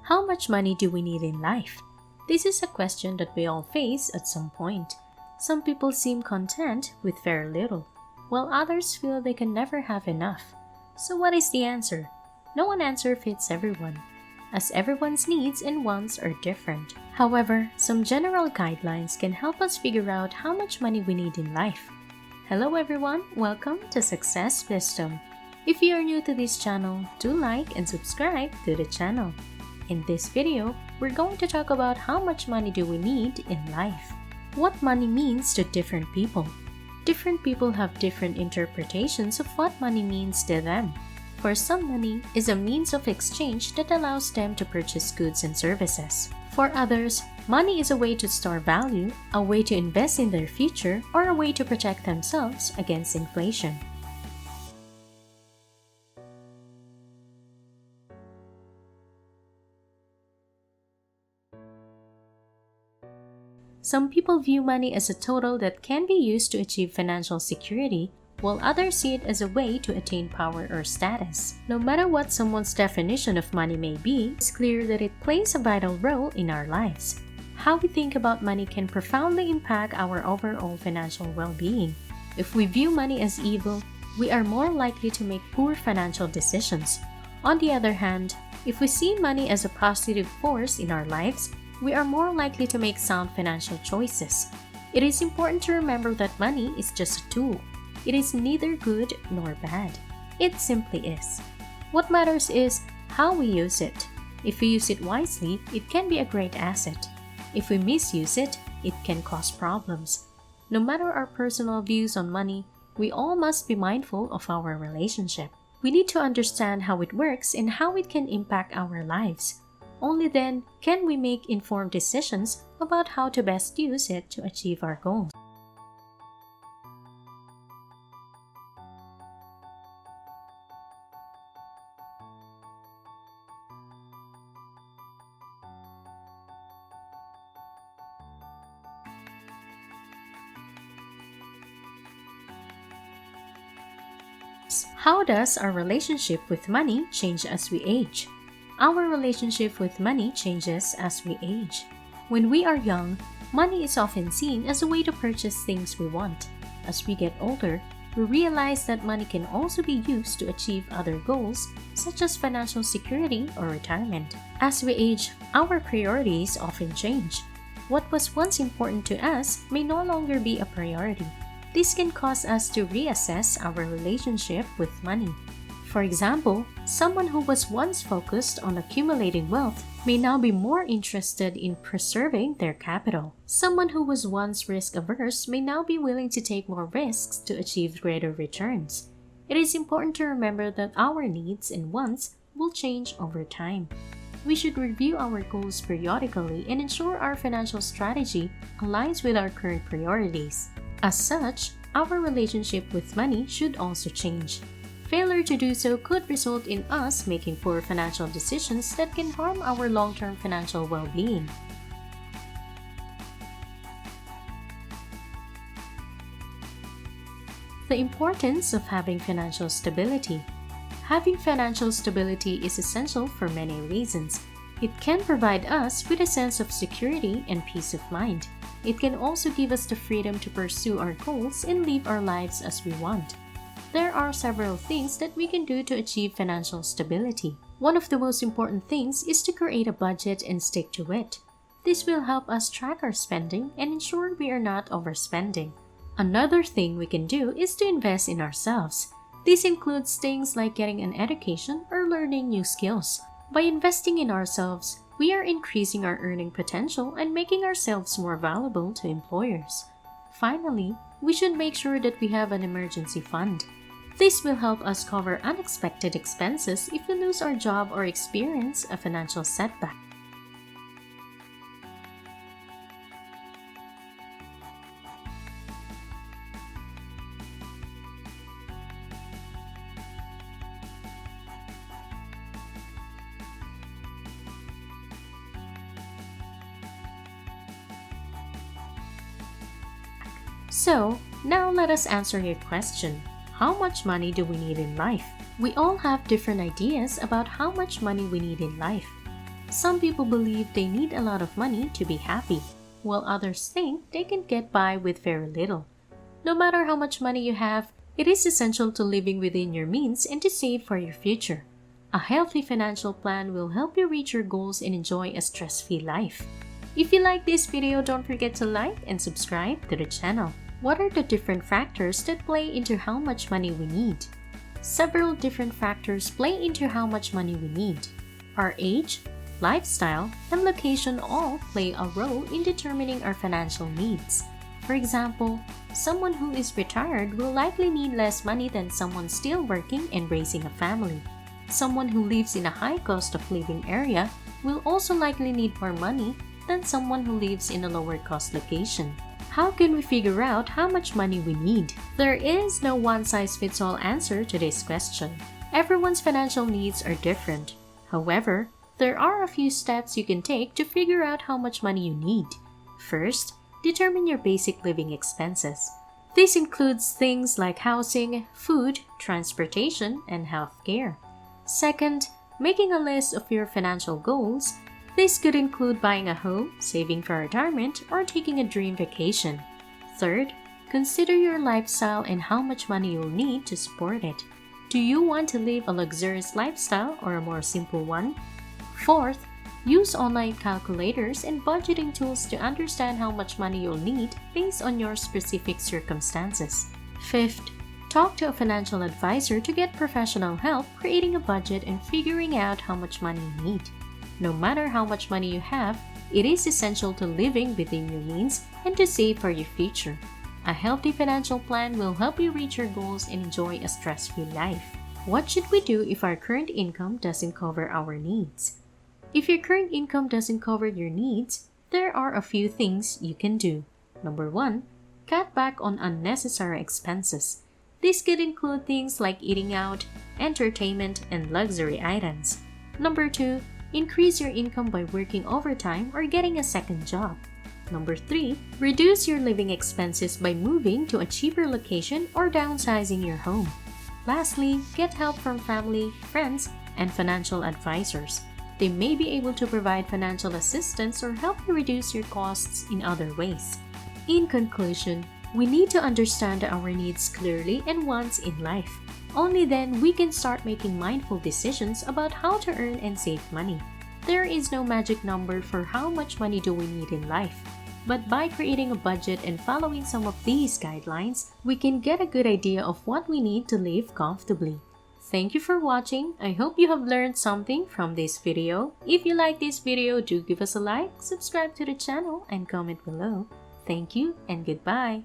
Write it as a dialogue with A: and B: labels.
A: How much money do we need in life? This is a question that we all face at some point. Some people seem content with very little, while others feel they can never have enough. So what is the answer? No one answer fits everyone, as everyone's needs and wants are different. However, some general guidelines can help us figure out how much money we need in life. Hello everyone, welcome to Success Wisdom. If you are new to this channel, do like and subscribe to the channel. In this video, we're going to talk about how much money do we need in life. What money means to different people. Different people have different interpretations of what money means to them. For some, money is a means of exchange that allows them to purchase goods and services. For others, money is a way to store value, a way to invest in their future, or a way to protect themselves against inflation. Some people view money as a total that can be used to achieve financial security, while others see it as a way to attain power or status. No matter what someone's definition of money may be, it's clear that it plays a vital role in our lives. How we think about money can profoundly impact our overall financial well-being. If we view money as evil, we are more likely to make poor financial decisions. On the other hand, if we see money as a positive force in our lives, we are more likely to make sound financial choices. It is important to remember that money is just a tool. It is neither good nor bad. It simply is. What matters is how we use it. If we use it wisely, it can be a great asset. If we misuse it, it can cause problems. No matter our personal views on money, we all must be mindful of our relationship. We need to understand how it works and how it can impact our lives. Only then can we make informed decisions about how to best use it to achieve our goals. How does our relationship with money change as we age? Our relationship with money changes as we age. When we are young, money is often seen as a way to purchase things we want. As we get older, we realize that money can also be used to achieve other goals, such as financial security or retirement. As we age, our priorities often change. What was once important to us may no longer be a priority. This can cause us to reassess our relationship with money. For example, someone who was once focused on accumulating wealth may now be more interested in preserving their capital. Someone who was once risk-averse may now be willing to take more risks to achieve greater returns. It is important to remember that our needs and wants will change over time. We should review our goals periodically and ensure our financial strategy aligns with our current priorities. As such, our relationship with money should also change. Failure to do so could result in us making poor financial decisions that can harm our long-term financial well-being. The importance of having financial stability. Having financial stability is essential for many reasons. It can provide us with a sense of security and peace of mind. It can also give us the freedom to pursue our goals and live our lives as we want. There are several things that we can do to achieve financial stability. One of the most important things is to create a budget and stick to it. This will help us track our spending and ensure we are not overspending. Another thing we can do is to invest in ourselves. This includes things like getting an education or learning new skills. By investing in ourselves, we are increasing our earning potential and making ourselves more valuable to employers. Finally, we should make sure that we have an emergency fund. This will help us cover unexpected expenses if we lose our job or experience a financial setback. So, now let us answer your question. How much money do we need in life? We all have different ideas about how much money we need in life. Some people believe they need a lot of money to be happy, while others think they can get by with very little. No matter how much money you have, it is essential to living within your means and to save for your future. A healthy financial plan will help you reach your goals and enjoy a stress-free life. If you like this video, don't forget to like and subscribe to the channel. What are the different factors that play into how much money we need? Several different factors play into how much money we need. Our age, lifestyle, and location all play a role in determining our financial needs. For example, someone who is retired will likely need less money than someone still working and raising a family. Someone who lives in a high cost of living area will also likely need more money than someone who lives in a lower cost location. How can we figure out how much money we need? There is no one-size-fits-all answer to this question. Everyone's financial needs are different. However, there are a few steps you can take to figure out how much money you need. First, determine your basic living expenses. This includes things like housing, food, transportation, and healthcare. Second, making a list of your financial goals. This could include buying a home, saving for retirement, or taking a dream vacation. Third, consider your lifestyle and how much money you'll need to support it. Do you want to live a luxurious lifestyle or a more simple one? Fourth, use online calculators and budgeting tools to understand how much money you'll need based on your specific circumstances. Fifth, talk to a financial advisor to get professional help creating a budget and figuring out how much money you need. No matter how much money you have, it is essential to living within your means and to save for your future. A healthy financial plan will help you reach your goals and enjoy a stress-free life. What should we do if our current income doesn't cover our needs? If your current income doesn't cover your needs, there are a few things you can do. Number 1, cut back on unnecessary expenses. This could include things like eating out, entertainment, and luxury items. Number 2, increase your income by working overtime or getting a second job. Number 3, reduce your living expenses by moving to a cheaper location or downsizing your home. Lastly, get help from family, friends, and financial advisors. They may be able to provide financial assistance or help you reduce your costs in other ways. In conclusion, we need to understand our needs clearly and wants in life. Only then we can start making mindful decisions about how to earn and save money. There is no magic number for how much money do we need in life. But by creating a budget and following some of these guidelines, we can get a good idea of what we need to live comfortably. Thank you for watching. I hope you have learned something from this video. If you like this video, do give us a like, subscribe to the channel, and comment below. Thank you and goodbye.